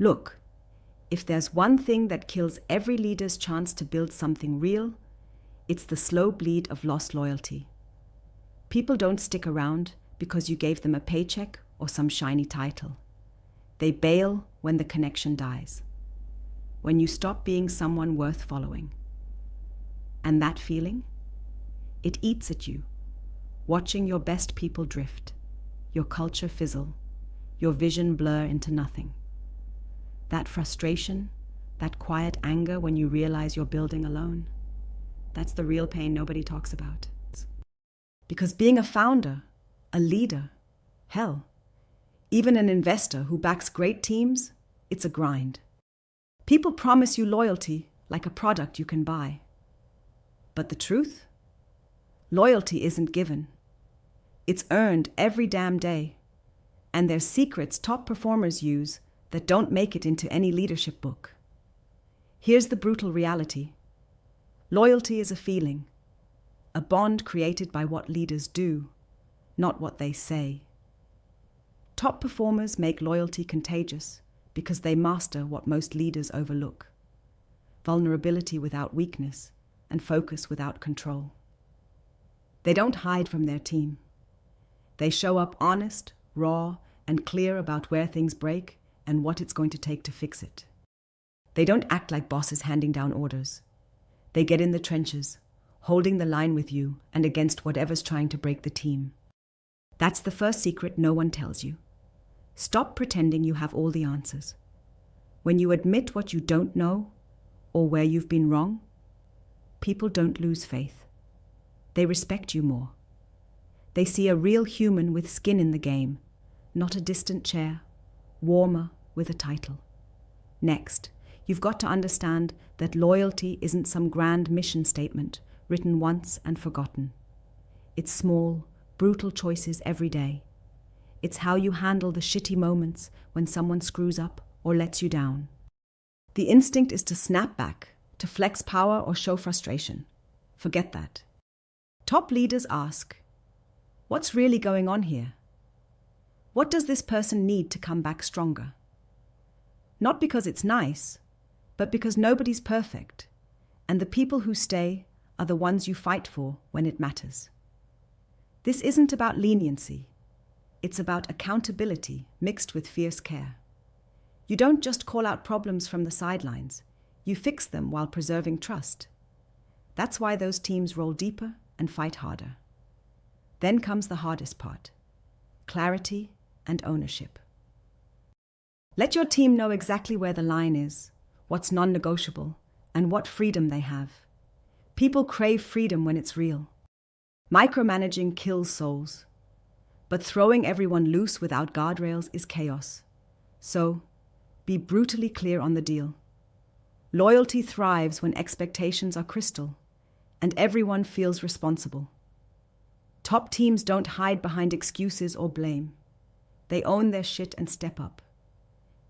Look, if there's one thing that kills every leader's chance to build something real, it's the slow bleed of lost loyalty. People don't stick around because you gave them a paycheck or some shiny title. They bail when the connection dies, when you stop being someone worth following. And that feeling? It eats at you, watching your best people drift, your culture fizzle, your vision blur into nothing. That frustration, that quiet anger when you realize you're building alone, that's the real pain nobody talks about. Because being a founder, a leader, hell, even an investor who backs great teams, it's a grind. People promise you loyalty like a product you can buy. But the truth? Loyalty isn't given. It's earned every damn day. And there's secrets top performers use that don't make it into any leadership book. Here's the brutal reality. Loyalty is a feeling, a bond created by what leaders do, not what they say. Top performers make loyalty contagious because they master what most leaders overlook: vulnerability without weakness and focus without control. They don't hide from their team. They show up honest, raw, and clear about where things break and what it's going to take to fix it. They don't act like bosses handing down orders. They get in the trenches, holding the line with you and against whatever's trying to break the team. That's the first secret no one tells you. Stop pretending you have all the answers. When you admit what you don't know or where you've been wrong, people don't lose faith. They respect you more. They see a real human with skin in the game, not a distant chair, warmer with a title. Next, you've got to understand that loyalty isn't some grand mission statement written once and forgotten. It's small, brutal choices every day. It's how you handle the shitty moments when someone screws up or lets you down. The instinct is to snap back, to flex power or show frustration. Forget that. Top leaders ask, what's really going on here? What does this person need to come back stronger? Not because it's nice, but because nobody's perfect, and the people who stay are the ones you fight for when it matters. This isn't about leniency. It's about accountability mixed with fierce care. You don't just call out problems from the sidelines. You fix them while preserving trust. That's why those teams roll deeper and fight harder. Then comes the hardest part: clarity and ownership. Let your team know exactly where the line is, what's non-negotiable, and what freedom they have. People crave freedom when it's real. Micromanaging kills souls. But throwing everyone loose without guardrails is chaos. So, be brutally clear on the deal. Loyalty thrives when expectations are crystal, and everyone feels responsible. Top teams don't hide behind excuses or blame. They own their shit and step up.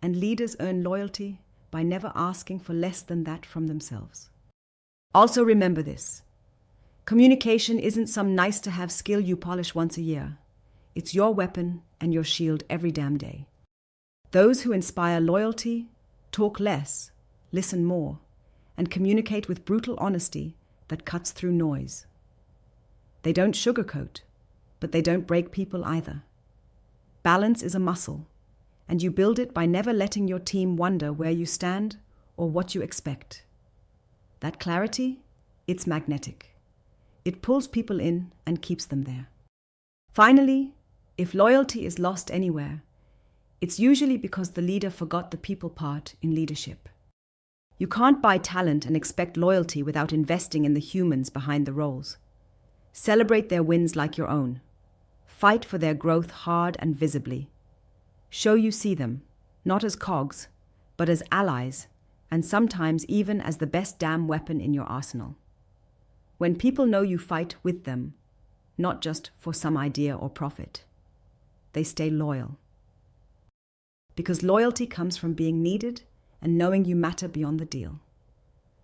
And leaders earn loyalty by never asking for less than that from themselves. Also remember this: communication isn't some nice-to-have skill you polish once a year. It's your weapon and your shield every damn day. Those who inspire loyalty talk less, listen more, and communicate with brutal honesty that cuts through noise. They don't sugarcoat, but they don't break people either. Balance is a muscle, and you build it by never letting your team wonder where you stand or what you expect. That clarity, it's magnetic. It pulls people in and keeps them there. Finally, if loyalty is lost anywhere, it's usually because the leader forgot the people part in leadership. You can't buy talent and expect loyalty without investing in the humans behind the roles. Celebrate their wins like your own. Fight for their growth hard and visibly. Show you see them, not as cogs, but as allies, and sometimes even as the best damn weapon in your arsenal. When people know you fight with them, not just for some idea or profit, they stay loyal. Because loyalty comes from being needed and knowing you matter beyond the deal.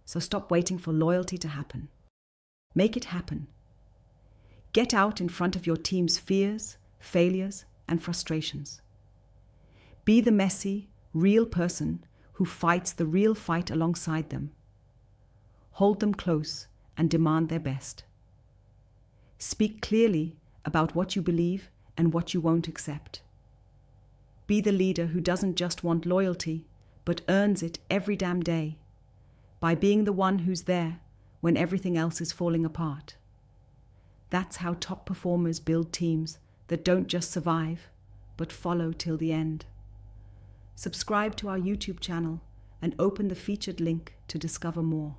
So stop waiting for loyalty to happen. Make it happen. Get out in front of your team's fears, failures, and frustrations. Be the messy, real person who fights the real fight alongside them. Hold them close and demand their best. Speak clearly about what you believe and what you won't accept. Be the leader who doesn't just want loyalty, but earns it every damn day, by being the one who's there when everything else is falling apart. That's how top performers build teams that don't just survive, but follow till the end. Subscribe to our YouTube channel and open the featured link to discover more.